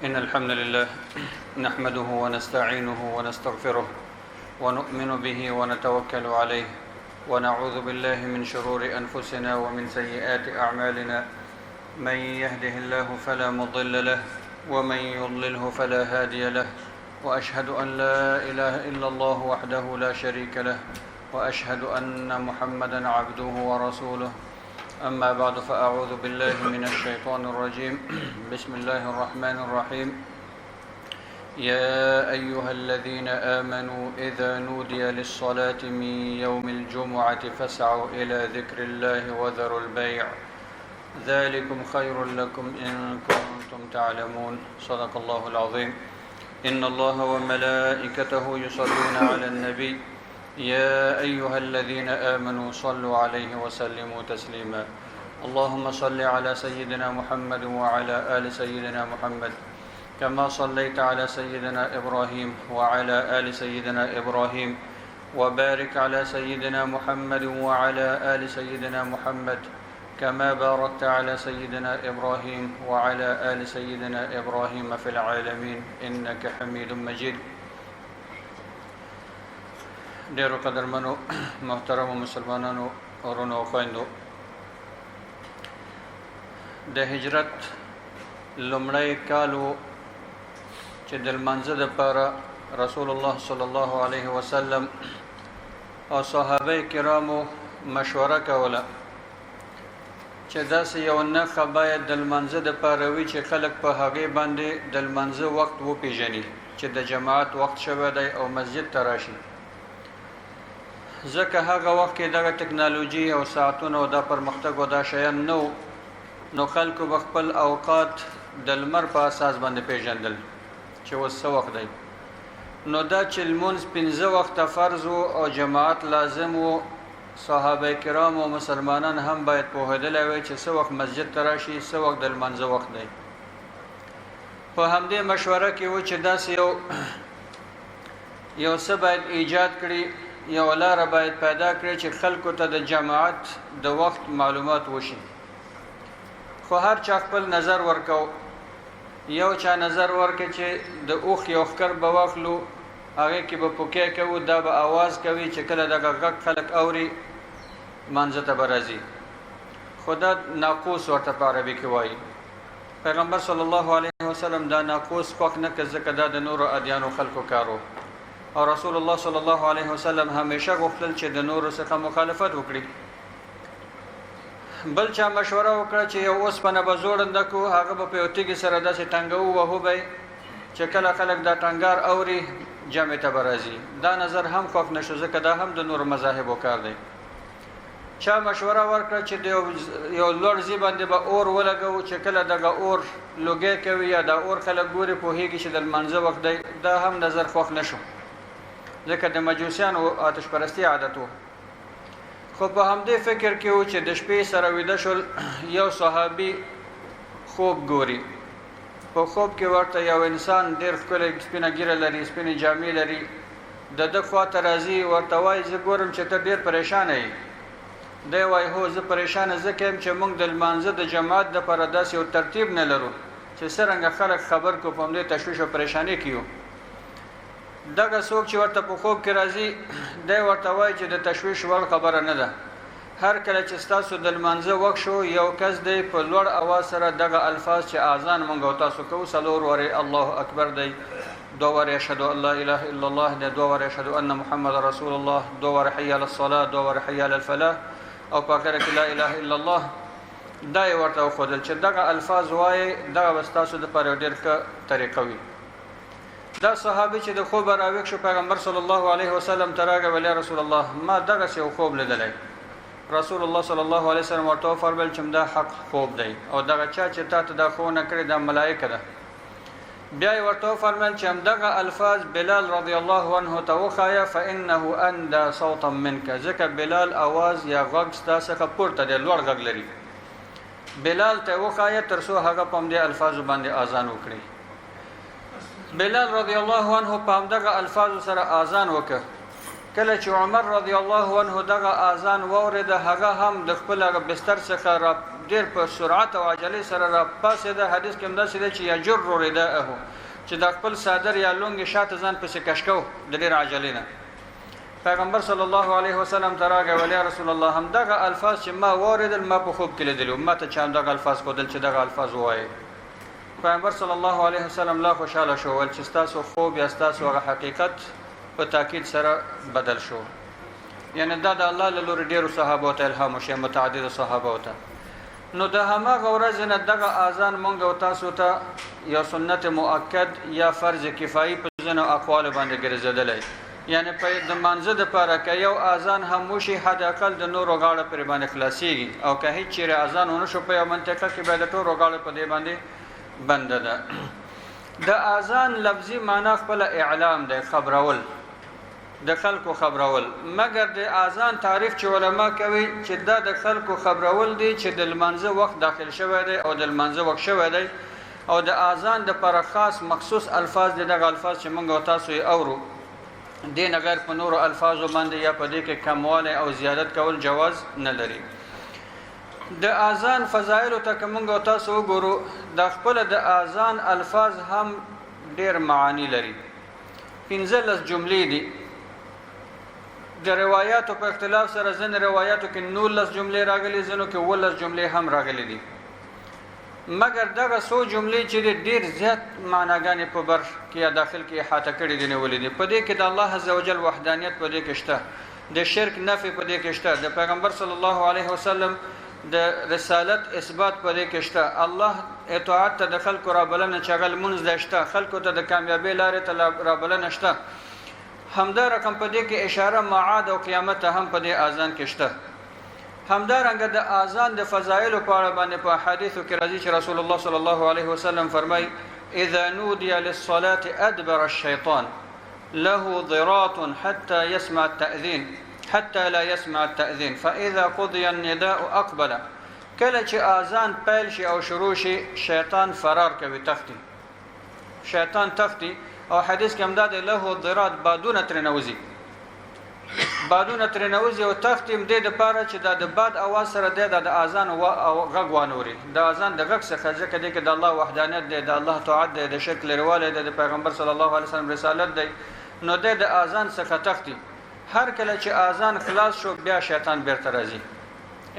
إن الحمد لله نحمده ونستعينه ونستغفره ونؤمن به ونتوكل عليه ونعوذ بالله من شرور أنفسنا ومن سيئات أعمالنا من يهده الله فلا مضل له ومن يضلله فلا هادي له وأشهد أن لا إله إلا الله وحده لا شريك له وأشهد أن محمدا عبده ورسوله أما بعد فأعوذ بالله من الشيطان الرجيم بسم الله الرحمن الرحيم يا أيها الذين آمنوا إذا نودي للصلاة من يوم الجمعة فاسعوا إلى ذكر الله وذروا البيع ذلكم خير لكم إن كنتم تعلمون صدق الله العظيم إن الله وملائكته يصلون على النبي يا أيها الذين آمنوا صلوا عليه وسلموا تسليما اللهم صل على سيدنا محمد وعلى آل سيدنا محمد كما صليت على سيدنا إبراهيم وعلى آل سيدنا إبراهيم وبارك على سيدنا محمد وعلى آل سيدنا محمد كما باركت على سيدنا إبراهيم وعلى آل سيدنا إبراهيم في العالمين إنك حميد مجيد. ډیرو قدرمنو محترم مسلمانانو ورونو او خويندو، د هجرت لومړی کالو چې د لمانځه دپاره رسول الله صلی الله علیه وسلم او صحابه کرامو مشوره کوله چې داسې یو نښه باید د لمانځه دپاره وي چې خلک په هغې باندې د لمانځه وخت وپېژني چې د جماعت وخت شوی دی او مسجد ته راشي. ځکه هغه وخت کې دغه ټکنالوژي او ساعتونه او دا پرمختګ او دا شیان نو خلکو به خپل اوقات د لمر په اساس باندې پیژندل چې اوس څه وخت دی. نو دا چې لمونځ 15 وخته فرض او جماعت لازم و، صحابه کرام او مسلمانان هم باید پوهېدلی وی چې څه وخت مسجد ته راشي، څه وخت د لمانځه وخت دی. په همدې مشوره کې و چې داسې یو څه باید ایجاد کړي، یو لاره باید پیدا کړي چې خلکو ته د جماعت د وخت معلومات وشي. خو هر چا خپل نظر ورکو. یو چا نظر ورکړي چې د اوښ یو ښکر به واخلو، هغې کې به پوکی کوو، دا به آواز کوي چې کله دغه غږ خلک اوري مانځه ته به راځي. خو دا ناقوس ورته په عربي کې وایي. پیغمبر صلی الله علیه وسلم دا ناقوس خوښ نه کړ ځکه دا د نورو ادیانو خلکو کار و. او رسول الله صلی الله علیه وسلم همیشه غوښتل چې د نورو څخه مخالفت وکړي. بل چا مشوره وکړه چې یو اوسپنه به زوړنده کړو، هغه به په یو تیږې سره داسې ټنګه ووهو به چې کله خلک دا ټنګار اوري جمع ته به راځي. دا نظر هم خوښ نه شو ځکه دا هم د نورو مذاهبو کار دی. چا مشوره ورکړه چې د یو لوړ ځای باندې به اور ولګوو چې کله دغه اور لوګی کوي یا دا اور خلک ګوري پوهېږي چې د لمانځه وخت دی. دا هم نظر خوښ نه شو ځکه د مجوسیانو آتش پرستی عادت و. خو په همدې فکر کې و چې د شپې سره ویده شول. یو صحابي خوب ګوري. په خوب کې ورته یو انسان ډېر ښکلی سپینه ږیره لري، سپینې جامې لري، د ده خواته راځي، ورته وایي زه ګورم چې ته ډېر پریشانه یې. دی وایي هو زه پریشانه ځکه یم چې موږ د لمانځه د جماعت دپاره داسې یو ترتیب نه لرو چې څرنګه خلک خبر کړو په همدې تشویش او پریشانۍ کې یو. دغه څوک چې ورته په خوب کې راځي دی ورته وایي چې د تشویش وړ خبره نه ده. هر کله چې ستاسو د لمانځه وخت شو یو کس دی په لوړ اواز سره دغه الفاظ چې اذان موږ او تاسو کوو 4 وارې الله اکبر دی، 2 وارې اشهد ان لا اله الا الله دی، 2 وارې اشهد ان محمد رسول الله، 2 وارې حي علی الصلاه، 2 وارې حي علی الفلاح او په اخر کې لا اله الا الله. دا یې ورته وښودل چې دغه الفاظ وایي دغه به ستاسو دپاره ډېر ښه طریقه وي. دا صحابي چې د خوبه راویښ شو پیغمبر صلی الله علیه وسلم ته راغی، ویل یا رسول الله ما دغسې یو خوب لیدلی. رسول الله صلی الله علیه وسلم ورته وفرمیل چې دا حق خوب دی او دغه چا چې تا ته دا ښوونه کړې دا ملایکه ده. بیا یې ورته وفرمیل چې همدغه الفاظ بلال رضی الله عنه ته وښایه فانه اندى صوتا منک، ځکه بلال اواز یا غږ ستا څخه پورته دی، لوړ غږ لري. بلال ته وښایه تر څو هغه په همدې الفاظو باندې اذان وکړي. بلال رضی الله عنه په همدغه الفاظو سره اذان وکړ. کله چې عمر رضی الله عنه دغه اذان واورېده هغه هم د خپل بستر څخه ډیر په سرعت او عجله سره را پاسه د حدیث کې هم دا چې یجر رداءه چې د خپل صادر یا لونګ شاته ځان پسې کشکو د ډیر عجله نه پیغمبر صلی الله علیه وسلم تراغه ولی رسول الله هم دغه الفاظ چې ما واردل ما په خوب کې لیدل ما ته چا دغه الفاظ کودل چې دغه الفاظ وایي پیغمبر صلی الله علیه وسلم لا خوشاله شو ول چې تاسو خوب یا تاسو هغه حقیقت په تاکید سره بدل شو یعنی دا د الله له لوري ډیرو صحابه ته الهام شي متعدد صحابه ته نو د همغه ورځ نه دغه اذان مونږ او تاسو ته یا سنت مؤکد یا فرض کفایي په ځنو اقوال باندې ګرځیدلې یعنی په د منځ د پاره کې یو اذان هم وشي حد اقل د نورو غاړه پر باندې خلاصيږي او که هیڅ چیرې اذان ونه شو په منطقه کې به د ټولو غاړه په دې باندې بند ده د اذان لفظي معنی خپل اعلام دی خبرول د خلکو خبرول مګر د اذان تعریف چې علما کوي چې دا د خلکو خبرول دی چې د منځ وخت داخل شوی دی او د منځ وخت شوی دی او د اذان د پر خاص مخصوص الفاظ دغه الفاظ چې موږ تاسو یې اورو دین غیر په نورو الفاظو باندې یا په دې کې کمواله او زیادت کول جواز نه لري د اذان فضایل ته کومه تاسو وګورو د خپل د اذان الفاظ هم ډیر معانی لري 15 جملې دي د روایتو په اختلاف سره ځین روایتو کې 19 جملې راغلي ځینو کې 19 جملې هم راغلي دي مګر دغه سو جملې چې ډیر زیات معناګانې په بر کې داخل کې احاطه کړي دي نو ولیدي په دې کې د الله عزوجل وحدانیت په دې کې شته د شرک نفي په دې کې شته د پیغمبر صلی الله علیه وسلم د رسالت اثبات په دې کې شته الله اطاعت ته د خلکو را بلنه چغل منځ دشته خلکو ته د کامیابی لارې ته را بلنه شته همدا رقم په دې کې اشاره معاد او قیامت هم په دې اذان کې شته همدا رنګ د اذان د فضایل په اړه باندې په حدیثو کې راځي چې رسول الله صلی الله علیه وسلم فرمایي اذا نودي للصلاه ادبر الشيطان له ضراط حتى يسمع التاذين حتى لا يسمع التاذين فاذا قضي النداء اقبل کله چې اذان پیل شي او شروع شي شیطان فرار کوي تختی شیطان تختی او حدیث کې هم دا له ضراط بادونه ترنوزي بادونه ترنوزي او تختیم د پاره چې د باد اواز سره د اذان او غږ وانوري د اذان د غږ څخه ځکه د الله وحدانیت دی د الله طاعت دی د شرک لرواله د پیغمبر صلی الله علیه وسلم رسالت دی نو د اذان څخه تختی هر کله چې اذان خلاص شو بیا شیطان بیرته راځي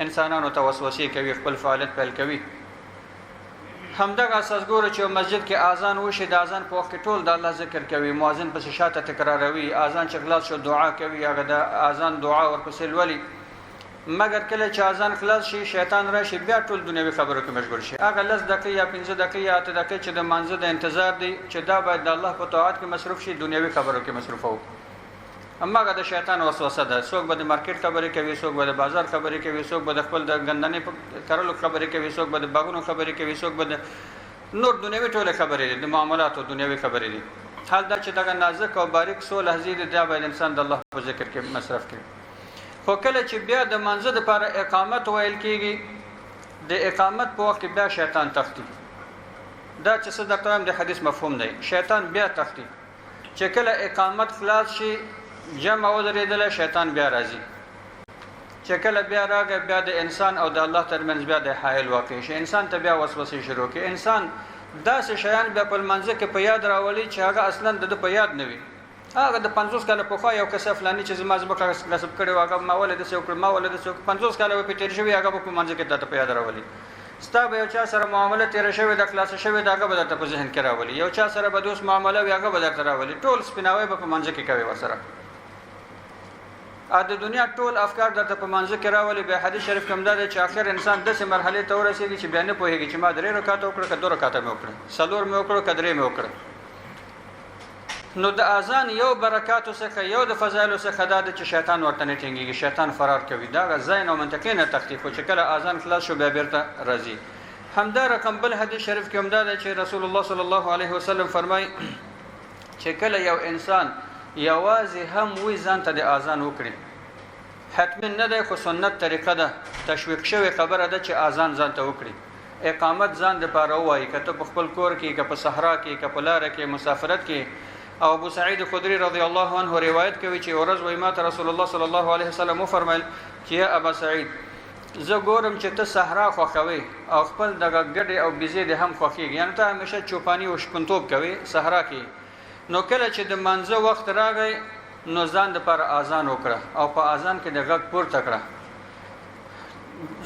انسانانو ته وسوسه کوي خپل فعالیت پیل کوي همدغه اساس ګوره چې مسجد کې اذان وشي د اذان په وخت کې ټول د الله ذکر کوي مؤذن پس شاته تکراروي اذان چې خلاص شو دعا کوي هغه د اذان دعا ورپسې ولي مګر کله چې اذان خلاص شي شیطان راشي بیا ټول دنیوي خبرو کې مشغول شي هغه لس دقیقې یا 15 دقیقې یا 8 دقیقې چې د منځ د انتظار دی چې دا باید د الله په طاعت کې مصروف شي دنیوي خبرو کې مصروف وو اما هغه د شیطان وسوسه ده څوک به د مارکیټ خبرې کوي څوک به د بازار خبرې کوي څوک به د خپل د غندنې کارلو خبرې کوي څوک به د باغونو خبرې کوي څوک به د نور دنیوي ټوله خبرې دي د معاملاتو دنیوي خبرې دي حال دا چې دغه نازک او باریک سو لحظې د دا باید انسان د الله په ذکر کې مصرف کړي خو کله چې بیا د منځ لپاره اقامت ویل کیږي د اقامت په وخت کې بیا شیطان تختی دا چې صدقه د حدیث مفهوم دی شیطان بیا تختی چې کله اقامت خلاص شي جمع ودرېدل شیطان بیا راځي چې کله بیا راغی بیا د انسان او د الله ترمنځ بیا د حائل واقع شي انسان ته بیا وسوسه شروع کوي انسان داسې شیان بیا په منځ کې په یاد راولي چې هغه اصلا د په یاد نه وي هغه د 50 کاله په خوا یو کس فلاني چې زما زبکه کسب کړي واګه ما ولې د څو کړ ما ولې د څو 50 کاله په تیر شوی هغه په منځ کې د په یاد راولي ستا به یو چا سره معاملې تیر شوی د خلاص شوی دغه به د په ذهن کې راولي یو چا سره به دوس معاملې هغه به د راولي ټول سپیناوي په منځ کې کوي ورسره د دنیا ټول افکار درته په منځ کې راولي به حدیث شریف کوم دا چې اخر انسان د څه مرحله ته ورسېږي چې بیان نه پوهیږي چې ما درې رکعات وکړه که 2 رکعات مې وکړه څلور مې وکړه که 3 مې وکړه نو د اذان یو برکات څخه یو د فضایل څخه دا چې شیطان ورته نه ټینګيږي شیطان فرار کوي دا زین او منطقي نه تخفیف چې کله اذان خلاص شو بیا بیرته راځي همدا رقم بل حدیث شریف کې هم دا چې رسول الله صلی الله علیه وسلم فرمای چې کله یو انسان یوازې هم وې ځان ته د اذان وکړي حتمی نه ده خو سنت طریقه ده تشویق شوی خبره ده چې اذان ځان ته وکړي اقامت ځان د پاره وایي کته په خپل کور کې که په صحرا کې که په لار کې مسافرت کې او ابو سعید خدری رضی الله عنه روایت کوي چې ورځ وای ما ته رسول الله صلی الله علیه وسلم فرمایل چې یا ابا سعید زه ګورم چې ته صحرا خوښوي او خپل دغه ګډې او بیزې د هم خوښیږي، یعنی ته همیشه چوپانی او شپونتوب کوي صحرا کې. نو کله چې د منځه وخت راغی نو ځان دپاره اذان وکړه او په اذان کې د غږ پورته کړه،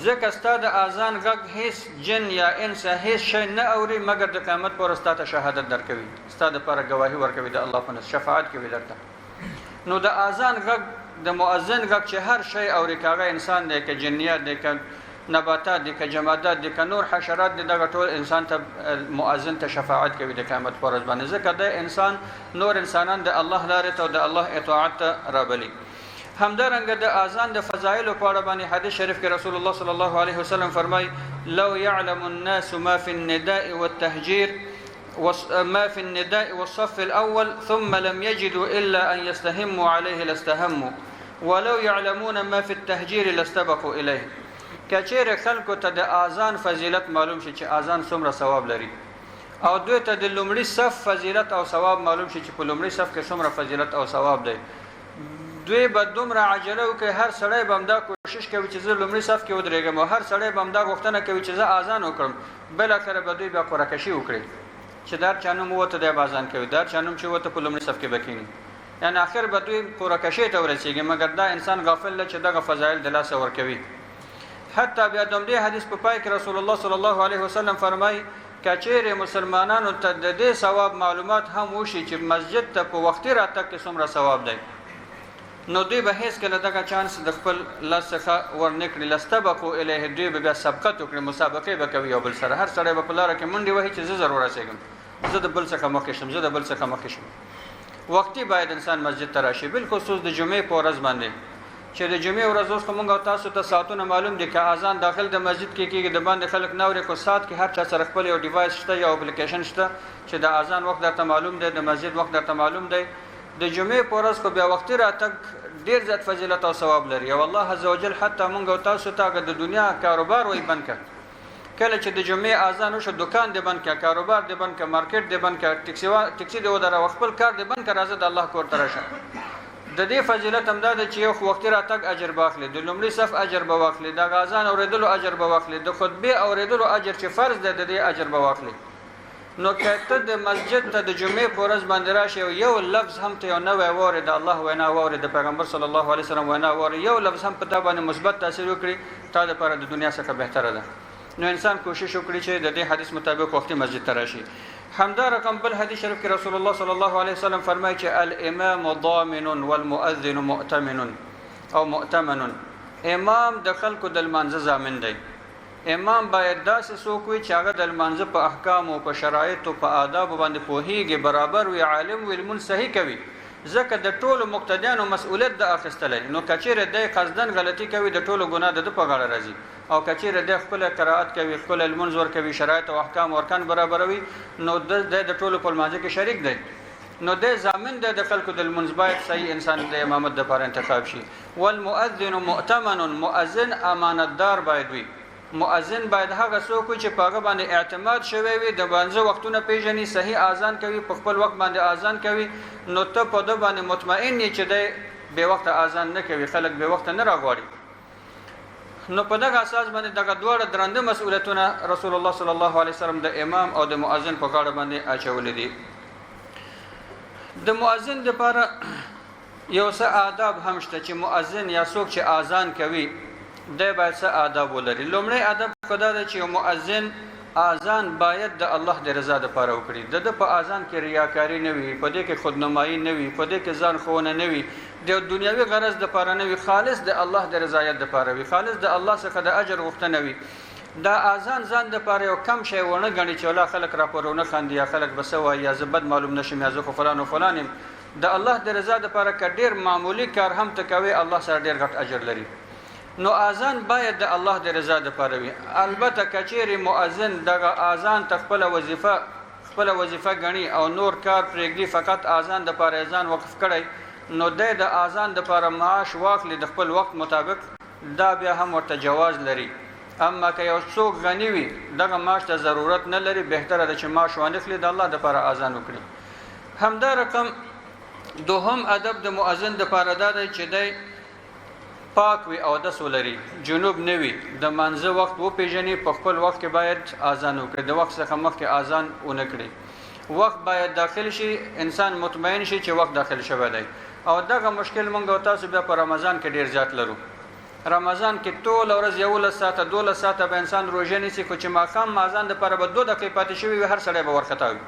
ځکه ستا د اذان غږ هیڅ جن یا انس هیڅ شی نه اوري مګر د قیامت پر ستا ته شهادت درکوي، ستا دپاره گواهي ورکوي د الله په نس، شفاعت کوي درته. نو د اذان غږ د مؤذن غږ چې هر شی اوري، که هغه انسان دی که جنیات دی که نباتات دي که جمادات دي که نور حشرات دي، دغه ټول انسان ته مؤذن ته شفاعت کوي د قیامت پر ورځ باندې، ځکه د انسان نور انسانان د الله لارې ته او د الله اطاعت ته رابلي. همدارنګه د اذان د فضایلو په اړه باندې حدیث شریف کې رسول الله صلی الله علیه وسلم فرمایي لو يعلم الناس ما في النداء والتهجير ما في النداء والصف الأول ثم لم يجدوا إلا أن يستهموا عليه لاستهموا ولو يعلمون ما في التهجير لاستبقوا إليه. کچېره خلکو ته د اذان فضیلت معلوم شي چې اذان څومره ثواب لري او دوی ته د لومړي صف فضیلت او ثواب معلوم شي چې په لومړي صف کې څومره فضیلت او ثواب دی، دوی به دومره عجله وکړي، هر سړی به همدا کوشش کوي چې زه لومړي صف کې ودرېږم او هر سړی به همدا غوښتنه کوي چې زه اذان وکړم، بالاخره به دوی بیا قرعه‌کشي وکړي چې در چا نوم وته دی به اذان کوي، در چا نوم چې وته په لومړي صف کې به کښېني، یعنې اخر به دوی قرعه‌کشۍ ته ورسېږي، مګر دا انسان غافل دی چې دغه فضایل د لاسه ورکوي. حتی بیا د همدې حدیث په پای کې رسول الله صلی الله علیه وسلم فرمایي که چیرې مسلمانانو ته د دې ثواب معلومات هم وشي چې مسجد ته په وختي راتګ کې څومره ثواب دی، نو دوی به هیڅکله دغه چانس د خپل لاس څخه ورنکړي، لاستبقوا الیه، دوی به بیا سبقت وکړي، مسابقې به کوي یو بل سره، هر سړی به په لاره کې منډې وهي چې زه ضرور رسېږم، زه د بل څخه مخکې شم، زه د بل څخه مخکې شم. وختي باید انسان مسجد ته راشي، بالخصوص د جمعې په ورځ باندې چې د جمعې ورځ اوس موږ او تاسو ته ساعتونه معلوم دي، که اذان داخل د مسجد کې کېږي د باندې خلک نه اوري، خو ساعت کې هر چا سره خپل یو ډیوایس شته یا اپلیکیشن شته چې د اذان وخت درته معلوم دی، د مسجد وخت درته معلوم دی. د جمعې په ورځ خو بیا وختي راتګ ډېر زیات فضیلت او ثواب لري او الله عزوجل حتی موږ او تاسو ته د دنیا کاروبار وایي بند کړ، کله چې د جمعې اذان وشو دکان دې بند کړه، کاروبار دې بند کړه، مارکیټ دې بند کړه، ټکسي دې ودروه، خپل کار دې بند کړه، راځه د الله کور ته راشه. د دې فضیلت همدا ده چې یو وختي راتګ اجر به واخلې، د لومړي صف اجر به واخلې، د اذان اورېدلو اجر به واخلې، د خطبې اورېدلو اجر چې فرض دی د دې اجر به واخلې. نو که ته د مسجد ته د جمعې په ورځ باندې راشې یو لفظ هم ته یو نوی واورې، د الله وینا واورې، د پیغمبر صلی الله علیه وسلم وینا واورې، یو لفظ هم په تا باندې مثبت تاثیر وکړي، تا دپاره د دنیا څخه بهتره ده. نو انسان کوشش وکړي چې د دې حدیث مطابق وختي مسجد ته راشي. همدا رقم بل حدیث شریف کې رسول الله صلی الله علیه وسلم فرمایي چې الامام ضامن والمؤذن مؤتمن او مؤتمن، امام د خلکو د لمانځه ضامن دی. امام باید داسې څوک وي چې هغه د لمانځه په احکامو په شرایطو په آدابو باندې پوهیږي، برابر وي، عالم وي، لمونځ صحیح کوي، ځکه د ټولو مقتدیانو مسؤلیت د اخیستلی. نو که چیرې دی قصدن غلطي کوي د ټولو ګناه د ده په غاړه راځي، او که چیرې دی خپله قرائت کوي، خپله لمونځ ورکوي، شرایط او احکام او ارکان برابروي، نو دی د ټولو په لمانځه کې شریک دی، نو دی ضامن دی د خلکو د لمونځ. باید صحیح انسان د امامت دپاره انتخاب شي. والمؤذن مؤتمن، مؤذن امانتدار باید وي، مؤذن باید هغه څوک وي چې په هغه باندې اعتماد شوی وي، د لمانځه وختونه پیژني، صحیح اذان کوي، په خپل وخت باندې اذان کوي، نو ته په ده باندې مطمئن یې چې دی بې وخته اذان نه کوي، خلک بې وخته نه راغواړي. نو په دغه اساس باندې دغه دواړه درانده مسؤلیتونه رسول الله صلی الله علیه وسلم د امام او د مؤذن په غاړه باندې اچولي دي. د مؤذن لپاره یو څه آداب هم شته چې مؤذن یا څوک چې اذان کوي دی باید څه آداب ولري. لومړی ادب خو دا ده چې یو مؤذن اذان باید د الله د رضا دپاره وکړي، د ده په اذان کې ریاکاري نه وي، په دې کې خودنمایي نه وي، په دې کې ځان ښوونه نه وي، د دنیوي غرض دپاره نه وي، خالص د الله د رضایت دپاره وي، خالص د الله څخه د اجر غوښتنه وي. دا اذان ځان دپاره یو کم شی ونه ګڼي چې ولا خلک راپورې ونه خاندي یا خلک به څه وایي یا زه بد معلوم نه شم یا زه خو فلان و فلان یم. د الله د رضا دپاره که ډېر معمولي کار هم ته کوې الله سره ډېر غټ اجر لري. نو اذان باید د الله د رضا دپاره وي. البته که چیرې مؤذن دغه اذان ته خپله وظیفه ګڼي او نور کار پرېږدي، فقط اذان دپاره اذان وقف کړی، نو دی د اذان دپاره معاش واخلي د خپل وخت مطابق، دا بیا هم ورته جواز لري. اما که یو څوک غني وي دغه معاش ته ضرورت نه لري، بهتره ده چې معاش وانخلي، د الله دپاره اذان وکړي. همدا رقم دوهم ادب د مؤذن دپاره دا دی چې دی پاک وي او د سولري جنوب نه وي د منځه وخت و پیژنې په خپل وخت کې باید اذان وکړي د وخت څخه مخکې اذان ونه کړي وخت باید داخل شي انسان مطمئن شي چې وخت داخل شوی دی او دغه مشکل مونږ او تاسو بیا په رمضان کې ډیر زیات لرو رمضان کې ټول ورځ 11 ساعته 12 ساعته به انسان روزه نیسي خو چې ماښام اذان د پر به 2 دقیقې پاتې شوی هر سړی به ورختاوي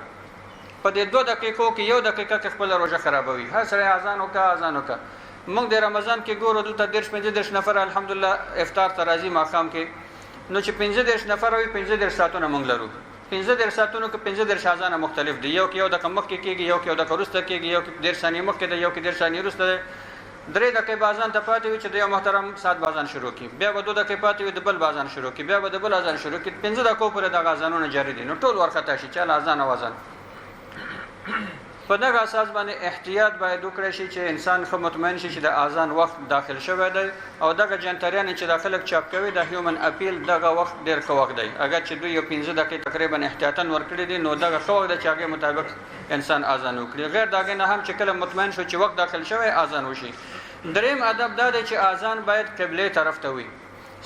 په دې 2 دقیقو کې 1 دقیقه خپل روزه خرابوي هر سړی اذان وکړه موږ د رمضان کې ګورو دلته 15 نفر الحمدلله افطار ته راځي ماښام کې نو چې 15 نفر وي 15 ساعتونه موږ لرو 15 ساعتونو کې 15 اذان مختلف دي یو کې یو د کمک کېږي یو کې یو د کورسته کېږي یو کې 10 ثانیې مخکې ده یو کې 10 ثانیې وروسته ده 3 دقیقې اذان ته پاتې وي چې د یو محترم سات اذان شروع کی بیا به 2 دقیقې پاتې وي د بل اذان شروع کی بیا به د بل اذان شروع کی 15 دقیقو پورې د اذانونو جاری دي نو ټول ورخته شي چې اذان او اذان په دغه اساس باندې احتیاط باید وکړي شي چې انسان خو مطمئن شي چې د اذان وخت داخل شوی دی او دغه جنتریان چې داخلك چاپ کوي د هیومن اپیل دغه وخت ډیر ښه وخت دی اگر چې دوی 15 دقیقې تقریبا احتیاطاً ورکړي دي نو دغه ښه وخت دی چې هغه مطابق انسان اذان وکړي غیر داګه نه هم چې کله مطمئن شو چې وخت داخل شوی اذان وشي دریم ادب دا دی چې اذان باید قبله طرف ته وي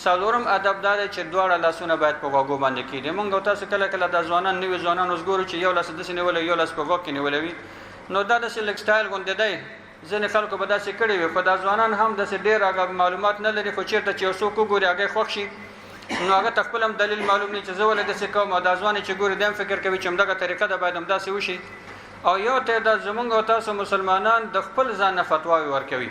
څلورم ادب دا دی چې دواړه لاسونه باید په غوږو باندې کېږي موږ تاسو کله کله د ځوانان نوي ځوانان وګورو چې یو لاس د سینې ولې یو لاس په غوږ کې نیولوي نو دا د سلیک سټایل غونډه دی ځینې خلکو به داسې کړي وي خو دا ځوانان هم داسې ډېر هغه معلومات نه لري خو چېرته چې یو څوک وګوري هغه خوښ شي نو هغه ته خپل هم دلیل معلوم نه چې زه ولې داسې کوم او دا ځوان چې ګوري دا فکر کوي چې همدغه طریقه ده باید همداسې وشي او یو تعداد زمونږ او تاسو مسلمانان د خپل ځان نه فتواوې ورکوي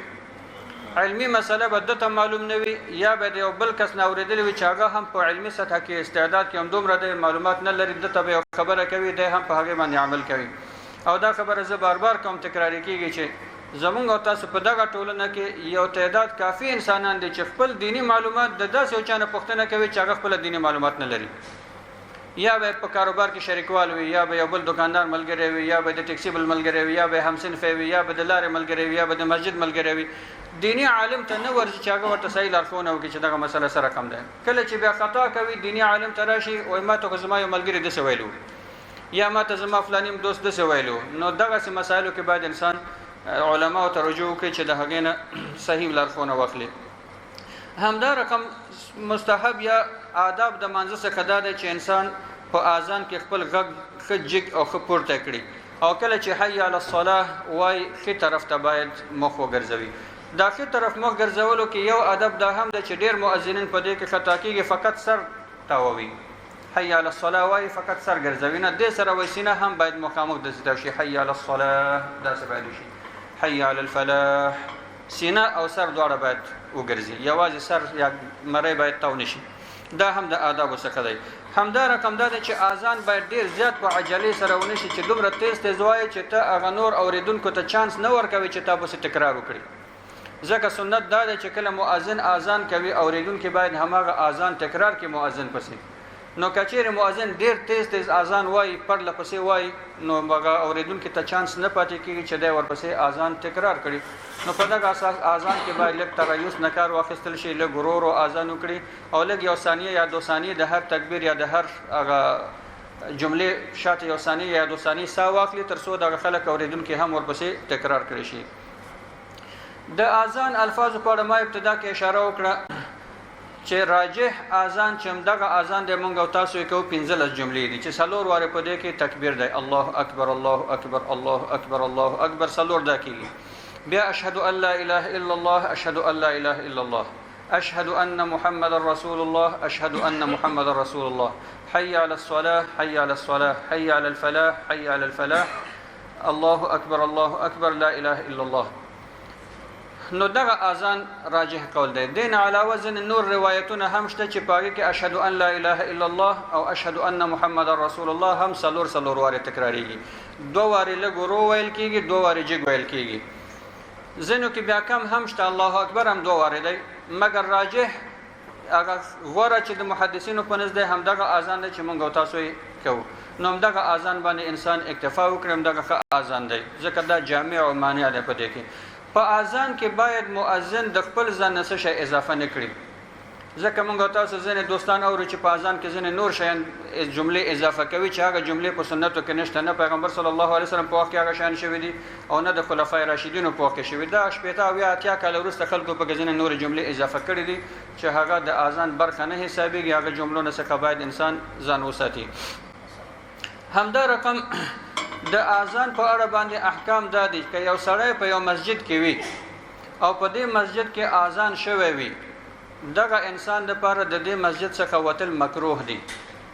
علمي مسله به دته معلوم نه وي یا به د یو بل کس نه اورېدلی وي چې هغه هم په علمي سطح کې استعداد کې هم دومره د معلومات نه لري دته به خبره کوي دی هم په هغې باندې عمل کوي او دا خبره زه بار بار کوم تکراری کیږي چې زمونږ او تاسو په دغه ټولنه کې یو تعداد کافي انسانان دي چې خپل دینی معلومات د داسې یو چا نه پوښتنه کوي چې هغه خپل دینی معلومات نه لري یا به په کاروبار کې شریکوال وي یا به یو بل دکاندار ملګری وي یا به د ټیکسي بل ملګری وي یا به همصنفی وي یا به د لارې ملګری وي یا به د مسجد ملګری وي دینی عالم ته نه ورځي چې هغه ورته صحیح لارښوونه وکړي چې دغه مسله سره کم ده کله چې بیا خطا کوي دینی عالم ته راشي وایي ما ته خو زما یو ملګري داسې ویلو یا ما ته زما فلانیم دوست داسې ویلو نو دغسې مسایلو کې باید انسان علماو ته رجوع وکړي چې د هغې نه صحیح لارښوونه واخلي همدا رقم مستحب یا آداب د مانځه څخه دا دی چې انسان په اذان کې خپل غږ ښه جګ او ښه پورته کړي او کله چې حی علی الصلاه وایي ښي طرف ته باید مخ وګرځوي دا ښي طرف مخ ګرځولو کې یو ادب دا هم دی چې ډېر مؤذنین په دې کې خطا کېږي فقط سر تاووي حی علی الصلاه وایي فقط سر ګرځوي نه دې سره وایي سینه هم باید مخامخ داسې شي حی علی الصلاه داسې باید وشي حی علی الفلاح سینه او سر دواړه باید وګرځي یوازې سر یا مری باید تاو نشي دا هم د آدابو څخه دی همدا رقم دا دی چې اذان باید ډیر زیات په عجلې سره ونشي چې دومره تیز تیز وایي چې ته هغه نور اوریدونکو ته چانس نه ورکوي چې تا پسې تکرار وکړي ځکه سنت دا دی چې کله مؤذن اذان کوي اوریدونکي باید هماغه اذان تکرار کړي مؤذن پسې نو کچېرې مؤذن ډیر تیز تیز اذان وایي پرله پسې وایي نو هغه اوریدونکي ته چانس نه پاتې کېږي چې دی ورپسې اذان تکرار کړي نو په دغه اساس اذان کې باید لږ تریس نه کار واخیستل شي لږ ورو ورو اذان وکړي او لږ یو ثانیه یا 2 ثانیې د هر تکبیر یا د هر هغه جملې شاته یو ثانیه یا 2 ثانیې ساه واخلي تر څو دغه خلک اوریدونکي هم ورپسې تکرار کړي شي د اذان الفاظو په اړه ما ابتدا کې اشاره وکړه چې راجح اذان چې دغه اذان د مونږ او تاسو یې کوو 15 جملې دي چې څلور واره په دې کې تکبیر دی الله اکبر الله اکبر الله اکبر الله اکبر څلور دا کېږي بیا اشهد ان لا اله الا الله اشهد ان لا اله الا الله اشهد ان محمد رسول الله اشهد ان محمد رسول الله حي على الصلاه حي على الصلاه حي على الفلاح حي على الفلاح الله اکبر الله اکبر لا اله الا الله نو دغه اذان راجح قول دی دین علاوه ځین نور روایتونه هم شته چې پاږي کې اشهد ان لا اله الا الله او اشهد ان محمد رسول الله هم څلور واره تکراریږي 2 واره لږ ورو ویل کېږي 2 واره جګ ویل کېږي ځینو کې بیا کم هم شته الله اکبر هم 2 واره دی مګر راجح هغه غوره چې د محدثینو په نزد هم دغه اذان دی چې مونږ او تاسو یې کوو نو هم دغه اذان باندې انسان اکتفا وکړي هم دغه اذان دی ځکه دا جامع او مانع دی په دې کې په اذان کې باید مؤذن د خپل ځان نه څه شی اضافه نه کړي ځکه موږ تاسو ځینې دوستان اورو چې په اذان کې ځینې نور شیان جملې اضافه کوي چې هغه جملې په سنتو کې نشته، نه پیغمبر صلی الله علیه وسلم په وخت کې هغه شیان شوي دي او نه د خلفای راشدینو په وخت کې شوي. دا شپېته او یا اتیا کاله وروسته خلکو په ځینې نور جملې اضافه کړي دي چې هغه د اذان برخه نه حسابېږي، هغه جملو نه څخه باید انسان ځان وساتي. همدا رقم د اذان په اړه باندې احکام دا دي چې یو سړی په یو مسجد کې وي او په دې مسجد کې اذان شوی وي، دغه انسان لپاره د دې مسجد څخه وتل مکروه دي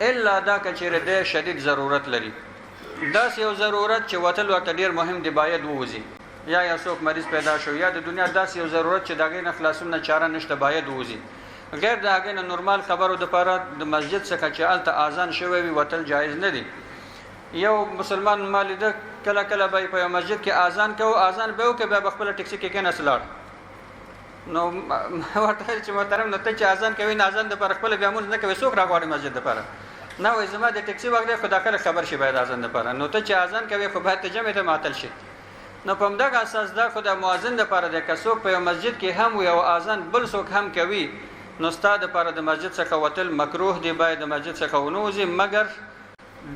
الا دا کچېره د شدید ضرورت لري. دا یو ضرورت چې وتل ورته ډیر مهم دی، باید ووځي. یا یو څوک مریض پیدا شو یا د دنیا داسې یو ضرورت چې دغه نه خلاصون نه چاره نشته، باید ووځي. غیر د هغه نه نورمال خبرو د لپاره د مسجد څخه چې الته اذان شوی وي وتل جایز نه دی. یو مسلمان مالده کله کله به په مسجد کې اذان کوي، اذان به وکړي به خپل ټیکسي کې کېناسلاړ، نو ورته چې محترم نو ته چې اذان کوي نه اذان د پر خپل بیا مونږ نه کوي، څوک راغواړي مسجد لپاره؟ نه وای زما د ټیکسي وغیرہ خدا کله خبر شي باید اذان لپاره، نو ته چې اذان کوي خو باید ته جمع ته معطل شي. نو په همدغه اساس دا خدا مؤذن لپاره د کڅوک په مسجد کې هم وي او اذان بل څوک هم کوي، نو ستاده لپاره د مسجد څخه وتل مکروه دی، باید د مسجد څخه ونوځي، مګر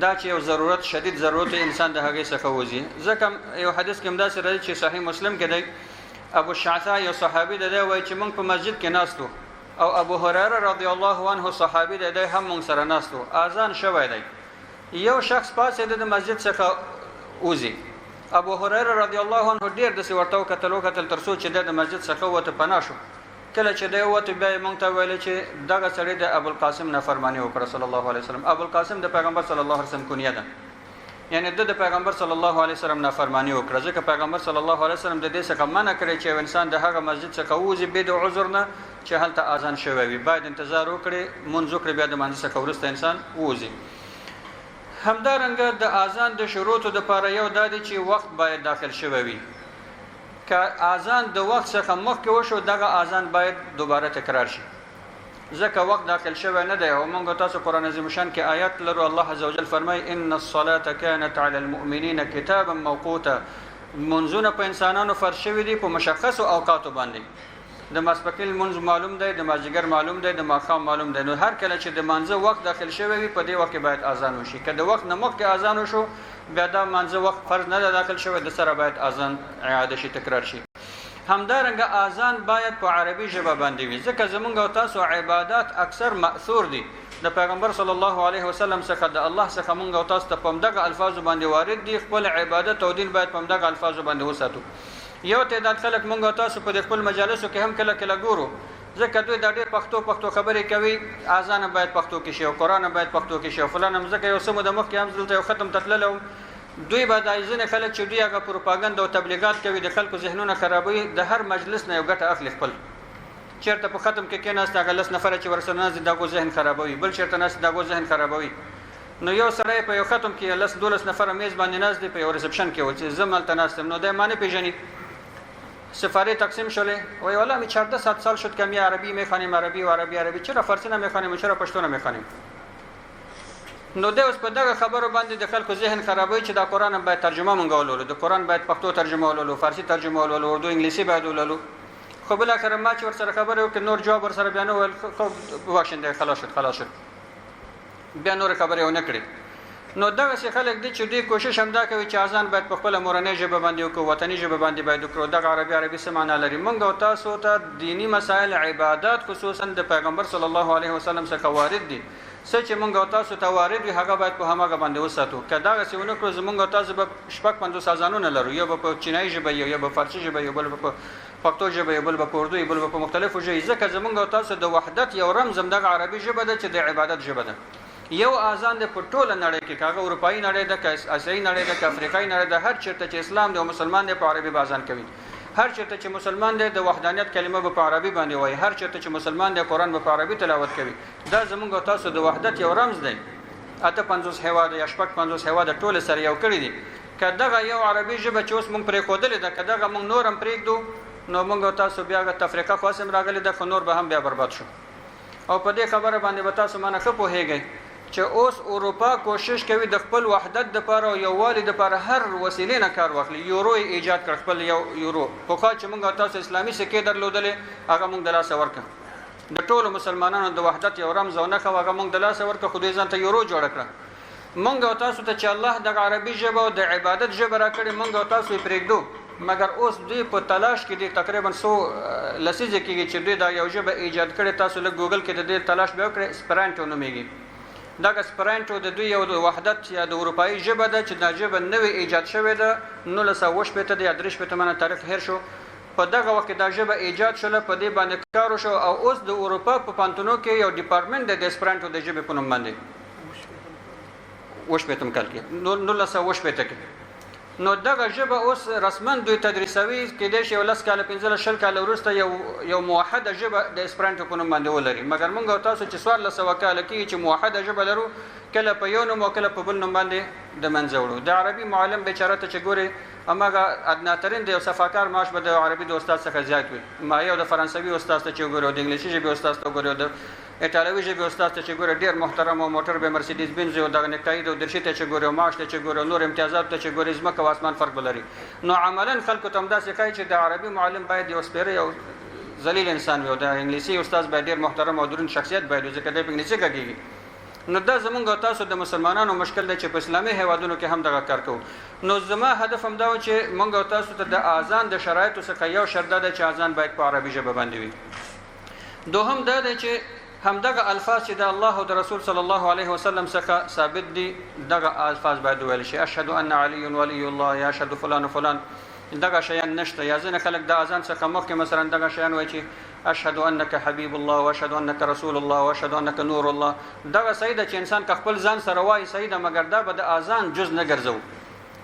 دا چې یو ضرورت شدید ضرورت انسان د هغه څخه وځي. ځکه یو حدیث کې همدا سره چې صحیح مسلم کې دی، ابو الشعثاء یو صحابي دی وایي چې موږ په مسجد کې ناستو او ابو هريره رضی الله عنه صحابي دی هم موږ سره ناستو، اذان شوی دی، یو شخص پاسې د مسجد څخه وځي. ابو هريره رضی الله عنه ډیر د ورته کتل تر څو چې د مسجد څخه وته پناه شو. کله چې دی وته بیا موږ ته ویل چې دغه سړی د ابو القاسم نافرمانی وکړه صلی الله علیه وسلم. ابو القاسم د پیغمبر صلی الله علیه وسلم کنیه ده، یعنی د پیغمبر صلی الله علیه وسلم نافرمانی وکړه، ځکه پیغمبر صلی الله علیه وسلم د دې څخه منع کړی چې انسان د هغه مسجد څخه وځي به د عذر نه چې هلته اذان شوی وي، باید انتظار وکړي منځ وکړي بیا د منځ څخه ورسته انسان وځي. همدارنګه د اذان د شروطو لپاره یو د دې چې وخت باید داخل شوی وي. که اذان د وخت څخه مخکې وشو دغه اذان باید دوباره تکرار شي، ځکه وخت داخل شوی نه دی. او موږ تاسو قرآن عظیم شان کې آیات لرو، الله عزوجل فرمای ان الصلاه كانت على المؤمنين كتابا موقوتا، منځونه په انسانانو فرض شوي دي په مشخصو اوقاتو باندې. د ماسپښین منځ معلوم دی، د مازدیګر معلوم دی، د ماښام معلوم دی، نو هر کله چې د مانځه وخت داخل شوی وي په دې وخت کې باید اذان وشي. که د وخت نه مخکې اذان وشو بیا دا مانځه وخت فرض نه داخل شوی، د سره باید اذان اعاده شي، تکرار شي. همدارنګه اذان باید په عربي ژبه باندې وي، ځکه زمونږ او تاسو عبادت اکثر مأثور دي د پیغمبر صلی الله علیه وسلم څخه، د الله څخه مونږ او تاسو ته په دغه الفاظو باندې وارد دي. خپل عبادت او دین باید په دغه الفاظو باندې وساتو. یو تعداد خلک مونږ او تاسو په خپل مجالسو کې هم کله کله ګورو، ځکه دوی دا ډېر پښتو خبرې کوي، اذان باید پښتو کې شي او قرآن باید پښتو کې شي او فلان هم. ځکه یو څه د مخکې هم دلته یو ختم تتللو، دوی به د ځینې خلک چې دوی هغه پروپاګاندا او تبلیغات کوي د خلکو ذهنونه خرابوي، د هر مجلس نه یو ګټه اخلي خپل. چېرته په ختم کې کېناست هغه لس نفره چې ورسره ناست دغو ذهن خرابوي، بل چېرته ناست دغو ذهن خرابوي. نو یو سړی په یو ختم کې 10-12 نفره میز باندې ناست دی په یو ریسپشن کې و چې زه هلته ناست یم، نو دی ما نه پېژني. سفاره تقسیم شده وای والله می 14 سال شد که می عربی میخوانیم، عربی و عربی چرا فارسی نمیخوانیم، چرا پښتو نمیخوانیم؟ نو د اوس په دغه خبرو باندې د خلکو ذهن خرابوي چې دا قرآن باید ترجمه مونږ ولولو، د قرآن باید پښتو ترجمه ولولو، فارسی ترجمه ولولو، اردو انګلیسي باید ولولو. خو بل اخر ما چې ورسره خبرې وکړ نور جواب ورسره بیان ول، خو واښنده خلاص شد بیا نور خبرې ونه کړې. نو دغه څه خلک دي چې دوی کوشش هم دا کوي چې اذان باید په خپل مورنۍ ژبه باندې وکړو، وطني ژبه باندې باید وکړو. دغه عربي څه معنا لري؟ مونږ او تاسو ته دینی مسائل عبادت خصوصا د پیغمبر صلی الله علیه وسلم څخه وارد دي، څه چې مونږ او تاسو ته وارد وي هغه باید په هماغه باندې وساتو. که دغه څه ونه کړو زمونږ او تاسو به شپږ 50 اذانونه لرو، یو به په چینایي ژبه، یو به فارسي ژبه، یو بل به په پښتو ژبه، یو بل به په اردو، یو بل به په مختلفو ژبو. ځکه زمونږ او تاسو د وحدت یو رمز هم دغه عربي ژبه ده چې د عبادت ژبه ده. یو اذان د په ټوله نړۍ کې کاغه اروپایي نړۍ ده، که اسیایي نړۍ ده، که افریقایي نړۍ ده، هر چیرته چې اسلام دی او مسلمان دی په عربي اذان کوي. هر چیرته چې مسلمان دی د وحدانیت کلمه په عربي باندې وایي، هر چیرته چې مسلمان دی قرآن په عربي تلاوت کوي. دا زمونږ او تاسو د وحدت یو رمز دی. اته 50 هیواد یا شپږ 50 هیواد ټول سره یو کړی دي. که دغه یو عربي ژبه چې اوس مونږ پرې ښودلې ده، که دغه مونږ نور هم پرېږدو نو مونږ او تاسو بیا د تفریقه خاص هم راغلی ده، خو نور به هم بیا برباد شو. او په دې خبره باندې به تاسو مانه ښه پوهیږئ چې اوس اروپا کوشش کوي د خپل وحدت لپاره او یووالي لپاره هر وسیلې نه کار واخلي. یورو ایجاد کړ، خپل یو یورو. خو چې موږ تاسو اسلامي سکه درلودلې هغه موږ د لاسه ورکړ، د ټولو مسلمانانو د وحدت یو رمز او نښه هغه موږ د لاسه ورکړه خو دوی ځان ته یورو جوړ کړه موږ او تاسو ته چې الله د عربي ژبه او د عبادت ژبه راکړې موږ او تاسو یې پرېږدو مګر اوس دوی په تلاش کې دي تقریبا 100 لسیزه کېږي چې دوی دا یو ژبه ایجاد کړې تاسو له ګوګل کې د دې تلاش به وکړئ اسپرانټو نومېږي دا اسپرانټو د دوی یو د وحدت یا د اروپایي ژبه ده چې دا ژبه نوې ایجاد شوې ده 1980 د 83 منه تاریخ هیر شو په دغه وخت دا ژبه ایجاد شوه په دې باندې کار وشو او اوس د اروپا په پانتونو کې یو ډپارټمنټ د اسپرانټو د ژبې په نوم باندې وشپېتم کال کې 1980 کې نو دغه ژبه اوس رسما دوی تدریسوي کېدای شي ولس کال 15 کال وروسته یو موحده ژبه د اسپرانټو په نوم باندې ولري مګر موږ او تاسو چې 1400 کال کې چې موحده ژبه لرو کله په یو نوم او کله په بل نوم باندې د منځه وړو د عربي معلم بیچاره ته چې ګوري اماغه ادناترین د یو صفاکار معاش به د عربي د استاد څخه زیات وي ما یو د فرانسوي استاد ته چې ګورو د انګلیسي ژبې استاد ته ګورو د ایټالوي ژبې استاد ته چې ګورو ډیر محترم او موټر به مرسيډیز بنز او دغه نکای د درشي ته چې ګورو معاش ته چې ګورو نور امتیازات ته چې ګورو زمکه او اسمان فرق بلري نو عملاً خلکو ته همداسې کوي چې د عربي معلم باید یو سپیره یو ذلیل انسان وي او د انګلیسي استاد باید ډیر محترم او درون شخصیت باید وي ځکه د انګلیسي کوي نو دا زمونږ تاسو د مسلمانانو مشکل دی چې په اسلامي هیوادونو کې هم دغه کار کوو نو زما هدف هم دا و چې مونږ تاسو ته د اذان د شرایطو څخه یو شرط ده چې اذان باید په عربي ژبه باندې وي دوهم دا دی چې همدغه الفاظ چې د الله او د رسول صلی الله علیه وسلم څخه ثابت دي دغه الفاظ باید ویل شي اشهد ان علی ولی الله یا اشهد فلان فلان دغه شیان نشته یا ځنه خلک د اذان څخه مخکې مثلا دغه شیان وایي چې اشهد انك حبيب الله واشهد انك رسول الله واشهد انك نور الله دغه صحیح ده چې انسان خپل ځان سره وایي صحیح ده مګر دا به د اذان جز نه ګرځو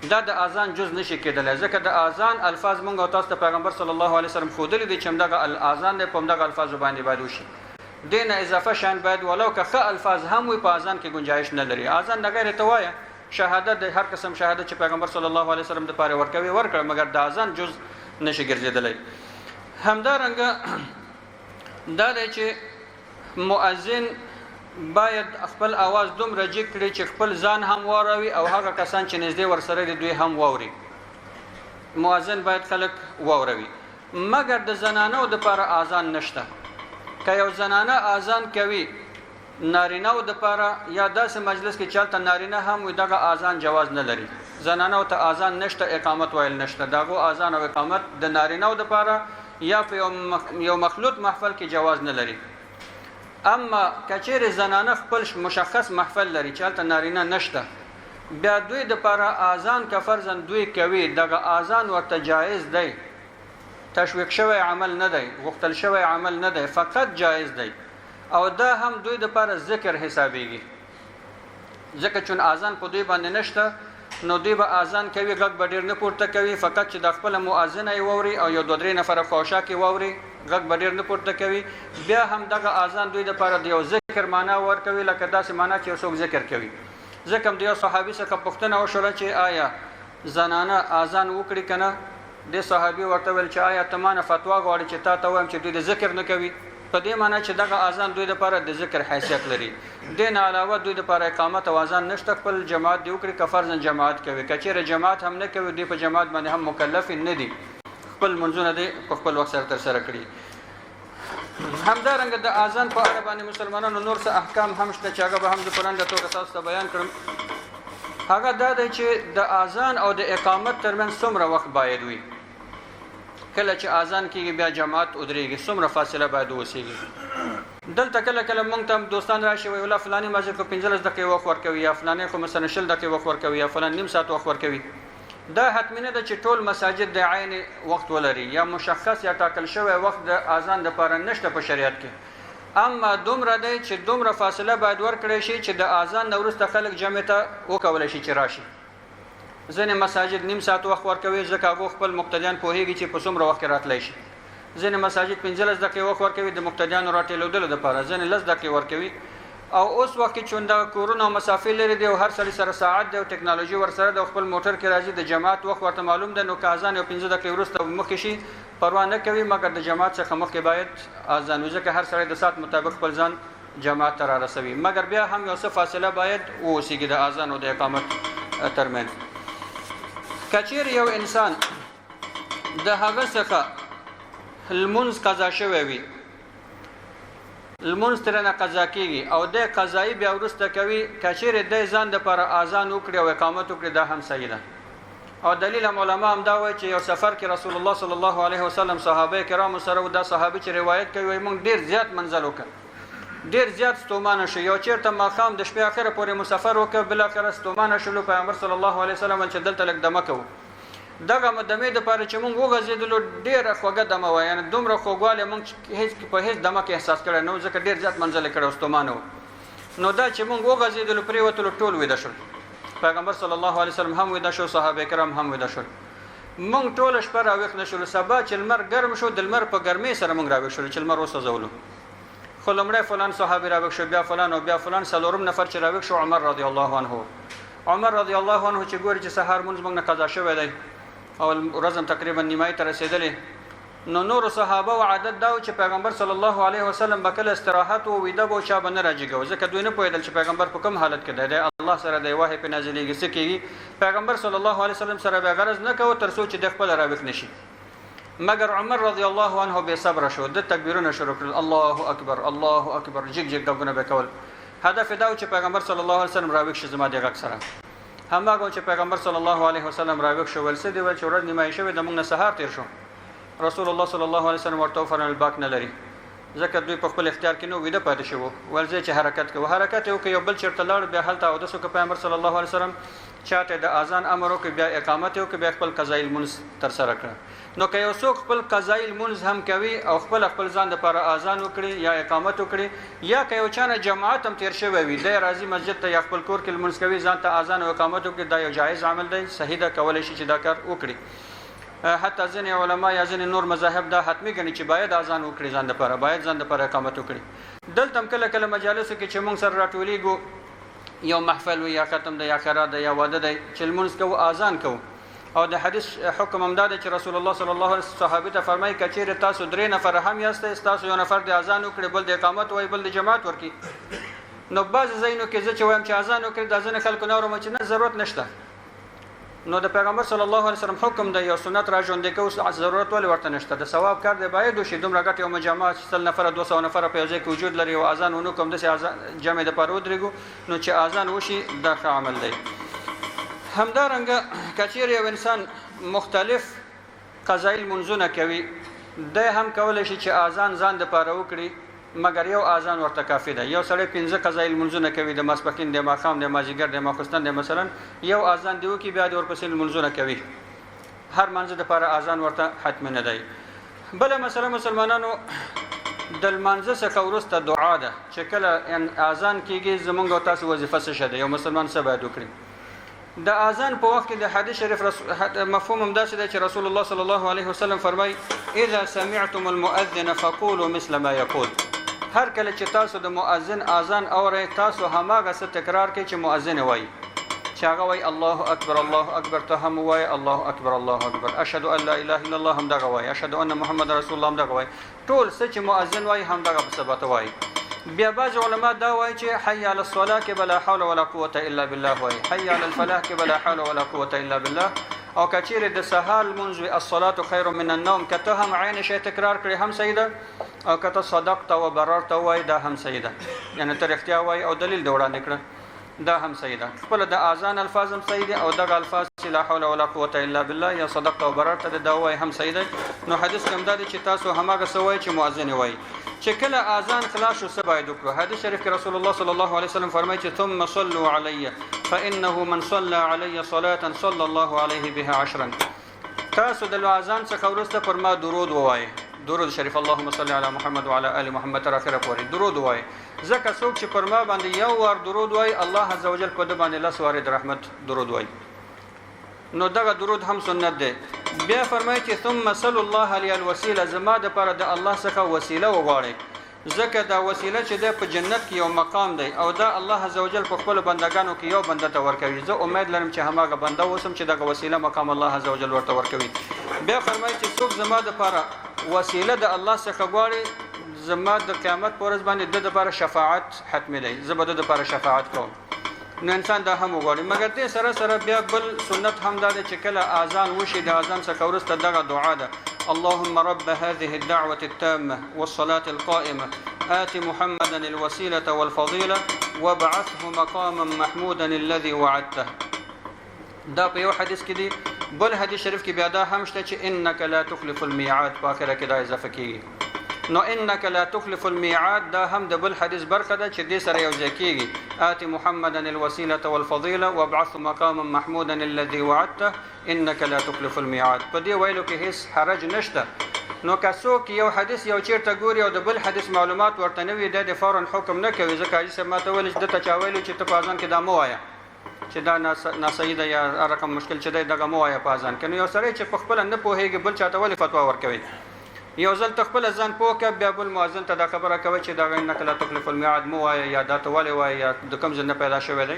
دا د اذان جز نشي کېدلی ځکه د اذان الفاظ مونږ او تاسو ته پیغمبر صلی الله علیه وسلم ښودلي دي چې دغه الاذان په دغه الفاظ باندې باید وشي دین اضافه شان باید ولو که ښه الفاظ هم وي په اذان کې گنجائش نه لري اذان د غیر توایه شهادت د هر قسم شهادت چې پیغمبر صلی الله علیه وسلم د پاره ورکوي ورکړه مګر د اذان جز نشي ګرځیدلی همدارنګه دا دی چې مؤذن باید خپل आवाज دومره جګ کړي چې خپل ځان هم واوري او هغه کسان چې نږدې ورسره دي دوی هم واوري مؤذن باید خلک واوري مګر د زنانو د لپاره اذان نشته که یو زنانه اذان کوي نارینه د لپاره یا داسې مجلس کې چلته نارینه هم وي دغه اذان جواز نه لري زنانو ته اذان نشته اقامت ویل نشته دغه اذان او اقامت د نارینه د لپاره یا په یو مخلوط محفل کې جواز نه لري اما کچېره زنانه خپل مشخص محفل لري چلته نارینه نشته بیا دوی د لپاره اذان که فرضاً دوی کوي دغه اذان ورته جایز دی تشویق شوی عمل نه دی غوښتل شوی عمل نه دی فقط جایز دی او دا هم دوی د لپاره ذکر حسابيږي ځکه چې اذان په دوی باندې نشته نو دوی به اذان کوي غږ به ډیر نه پورته کوي فقط چې د خپل مؤذن ای ووري او یو 2-3 نفر خوشا کې ووري غږ به ډیر نه پورته کوي بیا هم دغه اذان دوی د لپاره د یو ذکر معنا ور کوي لکه داسې معنا چې څوک ذکر کوي ځکه د یو صحابي څخه پوښتنه وشوله چې آیا زنانه اذان وکړي کنه د صحابي ورته ویل چې آیا تمانه فتوا غواړي چې تا ته وایم چې دوی د ذکر نه کوي په دې معنی چې دغه اذان دوی لپاره د ذکر حیثیت لري دین علاوه دوی لپاره اقامت او اذان نشته خپل جماعت دی وکړي کفرزن جماعت کوي کچېره جماعت هم نه کوي دوی په جماعت باندې هم مکلف نه دي خپل منځونه دی په خپل وخت سره تر سره کړی همدارنګه د اذان په اړه باندې مسلمانانو نور څه احکام هم شته چې هغه به هم د قرآن د توګه تاسو ته بیان کړم هغه دا دی چې د اذان او د اقامت ترمن څومره وخت باید وي کله چې اذان کیږي بیا جماعت ودرېږي څومره فاصله باید وسیږي دلته کله کله مونږ ته دوستان راشي وي ولا فلاني مازه کو 15 دقیقې وخت ورکوي یا فلاني خو مثلا 10 دقیقې وخت ورکوي یا فلان نیم ساعت وخت ورکوي دا حتمی نه ده چې ټول مساجد د عین وخت ولري یا مشخص یا ټاکل شوی وخت د اذان لپاره نشته په شریعت کې اما دومره دی چې دومره فاصله باید ورکړی شي چې د اذان وروسته خلک جمع ته وکول شي چې راشي ځینې مساجد نیم ساعت وخت ورکوي ځکه هغه خپل مقتدیان پوهیږي چې په څومره وخت راتلی شي ځینې مساجد 15 دقیقې وخت ورکوي د مقتدیانو راټولېدلو لپاره ځینې 10 دقیقې ورکوي او اوس وخت چې چوندا کورونه مسافر لري دی او هر سړي سره ساعت دی او ټکنالوژي ورسره د خپل موټر کې راځي د جماعت وخت ورته معلوم ده نو کازان یو 15 دقیقې وروسته مخکې شي پروا نه کوي مګر د جماعت څخه مخکې باید اذان وځي که هر سړی د ساعت مطابق خپل ځان جماعت ته را رسوي مګر بیا هم یو څه فاصله باید ووسیږي د اذان او د اقامت ترمنځ کچیر یو انسان د هغه څخه المنز قضا شوی وي لمونځ ترنه قضا کیږي او د قضایي بیا ورسته کوي کچیر د ځان د پر اذان وکړي او اقامت وکړي دا هم صحیح ده او دلیل علماء هم دا وایي چې یو سفر کې رسول الله صلی الله علیه وسلم صحابه کرام سره او دا صحابي چې روایت کوي موږ ډیر زیات منزل وکړ ډیر زیات ستومانه شو یو چیرته ماقام د شپې اخره پورې مسافر وکړ بل اخره ستومانه شلو پیغمبر صلی الله علیه وسلم چې دلته لک دمه کو دغه مدمه د پاره چې موږ وغځیدلو ډیر خوګه دمه وای یعنی دومره خوګواله موږ هیڅ په هیڅ دمه کې احساس کړی نو ځکه ډیر زیات منزل کړو ستومانه نو دا چې موږ وغځیدلو پرې وته ټول وې د شو پیغمبر صلی الله علیه وسلم هم وې د شو صحابه کرام هم وې د شو موږ ټول شپه راوښ نشو سبا چې لمر ګرم شو د لمر په ګرمۍ سره موږ راوښ شو چې لمر وسوځولو خو لمړی فلان صحابي راوښ شو بیا فلان او بیا فلان څلورم نفر چې راوښ شو عمر رضی الله عنه عمر رضی الله عنه چې ګوري چې سحر مونږ موږ نه قضا شوی دی او ورځم تقریبا نیمای ته رسیدلې نور صحابه او عادت دا چې پیغمبر صلی الله علیه وسلم بکله استراحت او ویده بو چا بنه راځيګو ځکه دوی نه پوهیدل چې پیغمبر په کوم حالت کې دی الله سره د وحی په نازلېږي سکیږي پیغمبر صلی الله علیه وسلم سره به غرض نه کوي تر څو چې د خپل راوښ نشي مگر عمر رضی الله عنه به صبر شو د تکبیرونه شروع کړل الله اکبر الله اکبر جګ جګ دغونه به کول هدف دا چې پیغمبر صلی الله علیه وسلم راوښ شي زما د غږ سره هماغه چې پیغمبر صلی الله علیه وسلم راوښ شو ولسه دی ول چې ورځ نیمه شوه د موږ نه سهار تیر شو رسول الله صلی الله علیه وسلم ورته فرمایل باک نه لري ځکه دوی په خپل اختیار کې نو ویده پاتې شو ولځي چې حرکت کوي حرکت یو کې یو بل چیرته لاړ به حالت او د سو پیغمبر صلی الله علیه وسلم چاته د اذان امر وکړي بیا اقامت یو کې بیا خپل قضایي المنز تر سره کړ نو که یو څوک خپل قضایي المنز هم کوي او خپل ځان لپاره اذان وکړي یا اقامت وکړي یا که یو چانه جماعت هم تیر شوی وي د راځي مسجد ته یا خپل کور کې المنز کوي ځان ته اذان او اقامت وکړي دا یو جایز عمل دی صحیح ده کولای شي چې دا کار وکړي حتی ځینې علما یا ځینې نور مذاهب دا حتمی ګڼي چې باید اذان وکړي ځان لپاره باید ځان لپاره اقامت وکړي دلته هم کله کله مجالسو کې چې موږ سره راټولیږو یو محفل وي یا ختم دی یا خیرات دی یا واده دی چې لمونځ کوو اذان کوو او د حدیث حکم هم دا دی چې رسول الله صلی الله علیه وسلم صحابه ته فرمایي که چیرې تاسو درې نفر هم یاست تاسو یو نفر د اذان وکړي بل د اقامت وایي بل د جماعت ورکړي نو بعض ځایونو کې زه چې وایم چې اذان وکړي د ځینې خلکو نه اورم چې نه ضرورت نشته نو د پیغمبر صلی الله علیه وسلم حکم دی یو سنت را ژوندې کوو ضرورت ولې ورته نشته د ثواب کار دی باید وشي دومره ګټه یو مجمع 100 نفر 200 نفر په ځای کې وجود لري او اذان ونه کوم د اذان جمع د پاره ودرېګو نو چې اذان وشي دا ښه عمل دی همدارنګه کچیر یو انسان مختلف قضایي منځونه کوي د هم کولای شي چې اذان ځان د پاره وکړي مگر یو اذان ورته کافی ده یو سړی 15 قضایي منځونه کوي د ماسپکین د ماقام د مازیګر د ماخستان د مثلا یو اذان دیو کې بیا د ورپسې منځونه کوي هر منځ د لپاره اذان ورته حتم نه دی بل مثلا مسلمانانو د منځ څخه ورسته دعا ده چې کله اذان کیږي زمونږ تاسو وظیفه څه شه یو مسلمان څه باید وکړي د اذان په وخت کې د حدیث شریف مفهوم هم دا چې رسول الله صلی الله علیه وسلم فرمای اذا سمعتم المؤذن فقولوا مثل ما يقول هر کله چې تاسو د مؤذن اذان اورئ تاسو هماغه څه تکرار کړئ چې مؤذن وایي چې هغه وایي الله اکبر ته هم وایي الله اکبر اشهد ان لا اله الا الله هم دغه وایي اشهد ان محمد رسول الله هم دغه وایي ټول څه چې مؤذن وایي هم دغه په ثبات وایي بیا بعض علما دا وایي چې حي على الصلاه کې بلا حول ولا قوه الا بالله وایي حي على الفلاح کې بلا حول ولا قوه الا بالله او کچیر د سهال منځ الصلاه خير من النوم کته هم عین شی تکرار کړي هم سیده او کته صدقت و بررت وای دا هم سیده یعنی تر اختیا وای او دلیل دوړه نکړه دا هم سیده خپل د اذان الفاظ هم سیده او دغه الفاظ لا حول ولا قوه الا بالله یا صدقت و بررت دا وای هم سیده نو حدیث کوم دا چې تاسو هماغه سوای چې مؤذن وای چې کله اذان خلاص شو سبا وکړو حدیث شریف کې رسول الله صلی الله علیه وسلم فرمایي چې ثم صلوا علی فانه من صلى علی صلاه صلى الله علیه بها 10 تاسو د اذان څخه ورسته پر ما درود ووایي درود شریف اللهم صل علی محمد وعلى ال محمد تر اخره پورې درود وای ځکه څوک چې پر ما باندې یو ور درود وای الله عزوجل په د باندې لاس وارد رحمت درود وای نو دغه درود هم سنت دی بیا فرمایي چې ثم صل الله علی الوسیله زما د پر د الله څخه وسیله وغواړي ځکه دا وسیله چې د په جنت کې یو مقام دی او دا الله عزوجل په خپل بندگانو کې یو بنده ته ورکوي زه امید لرم چې هماغه بنده وسم چې دغه وسیله مقام الله عزوجل ورته ورکوي بیا فرمایي چې څوک زما د پر وسیله د الله څخه غواړي زما د قیامت پر ورځ باندې د لپاره شفاعت حتمی دی زبده د لپاره شفاعت کوم نو انسان دا هم وغواړي مګر دې سره بیا بل سنت هم دا چې کله اذان وشي د اذان څخه ورسته دغه دعا ده اللهم رب هذه الدعوة التامة والصلاة القائمة آت محمدا الوسيلة والفضيلة وابعثه مقاما محمودا الذي وعدته. دا په یو حدیث کې دی. بل حدیث شریف کې بیا دا هم شته چې انک لا تخلف الميعاد په اخره کې دا اضافه کیږي. نو انک لا تخلف الميعاد دا هم د بل حدیث برخه ده چې دې سره یو ځای کیږي. آت محمدا الوسيلة والفضيلة وابعثه مقاما محمودا الذي وعدته انک لا تخلف الميعاد. په دې ویلو کې هیڅ حرج نشته. نو که څوک یو حدیث یو چیرته ګوري او د بل حدیث معلومات ورته نه وي د فورا حکم نه کوي. ځکه حدیث ماته ویل چې دته چا ویلو چې ته په اذان کې دا مو وایه چې دا ناصحیح ده یا رقم مشکل چې دی دغه مو وایه په اذان کې. نو یو سړی چې په خپله نه پوهېږي بل چاته ولې فتوا ورکوي؟ یو ځل ته خپله ځان پوه کړه بیا بل مؤذن ته دا خبره کوي چې دغه انک لا تخلف الميعاد مو وایه یا دا ته ولې وایه یا د کوم ځای نه پیدا شوی دی.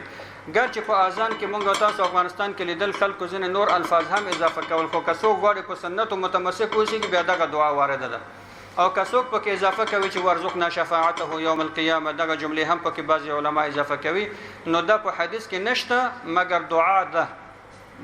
ګر چې په اذان کې مونږ او تاسو افغانستان کې لیدل خلکو ځینې نور الفاظ هم اضافه کول، خو که څوک غواړي په سنتو متمسک اوسېږي بیا دغه دعا وارده ده. او که څوک پکې اضافه کوي چې ورزقنا شفاعته یوم القیامه دغه جملې هم پکې بعضې علما اضافه کوي. نو دا په حدیث کې نشته مګر دعا ده،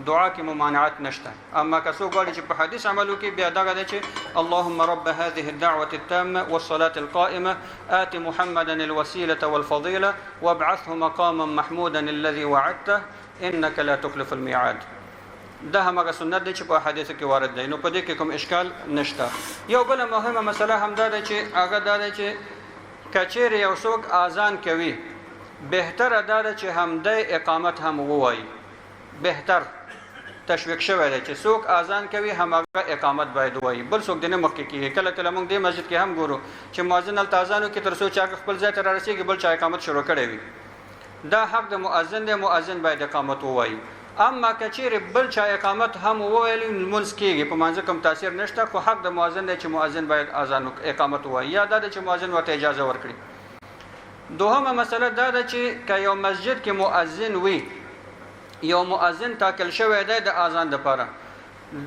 دعا کې ممانعت نشته. اما که څوک غواړي چې په حدیث عمل وکړي بیا دغه دی چې اللهم رب هذه الدعوة التامة والصلاة القائمة آت محمدا الوسيلة والفضيلة وابعثه مقاما محمودا الذي وعدته انك لا تخلف الميعاد. دا همغه سنت دی چې په حدیث کې وارد دی. نو په دې کې کوم اشکال نشته. یو بل مهمه مسله هم دا ده چې هغه دا ده چې کچېرې یو څوک اذان کوي بهتره دا ده چې همدی اقامت هم ووایي. بهتر تشویق شوی دی چې څوک اذان کوي همغه اقامت باید وایي، بل څوک دې نه مخکې کېږي. کله کله موږ دې مسجد کې هم ګورو چې مؤذن هلته اذان وکړي تر څو چې هغه خپل ځای ته رارسېږي بل چا اقامت شروع کړی وي. دا حق د مؤذن دی، مؤذن باید اقامت ووایي. اما که چیرې بل چا اقامت هم وویل لمونځ کېږي په مانځه کوم تاثیر نشته، خو حق د مؤذن دی چې مؤذن باید اذان اقامت ووایي یا دا ده چې مؤذن ورته اجازه ورکړي. دوهمه مسله دا ده چې که یو مسجد کې مؤذن وي، یو مؤذن ټاکل شوی دی د اذان دپاره،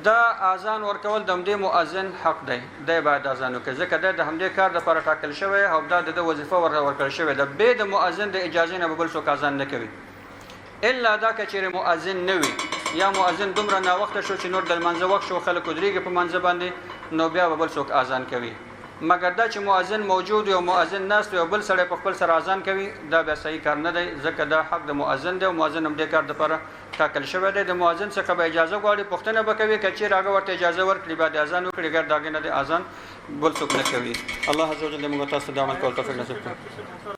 دا اذان ورکول د همدې مؤذن حق دی، دی باید اذان وکړي ځکه دی د همدې کار دپاره ټاکل شوی او دا د ده وظیفه ورکړل شوې ده. بې د مؤذن د اجازې نه به بل څوک اذان نه کوي الا دا که چیرې مؤذن نه وي یا مؤذن دومره ناوخته شو چې نور د لمانځه وخت شو خلک ودرېږي په منځه باندې، نو بیا به بل څوک اذان کوي. مګر دا چې مؤذن موجود وي او مؤذن ناست وي او بل سړی په خپل سره اذان کوي دا بیا صحیح کار نه دی ځکه دا حق د مؤذن دی او مؤذن هم دې کار دپاره ټاکل شوی دی. د مؤذن څخه به اجازه غواړي، پوښتنه به کوي که چیرې هغه ورته اجازه ورکړي باید اذان وکړي، ګر د هغې نه د اذان بل څوک نه کوي. الله عز وجل دې موږ تاسو ته د عمل کولو توفیق نصیب کړي.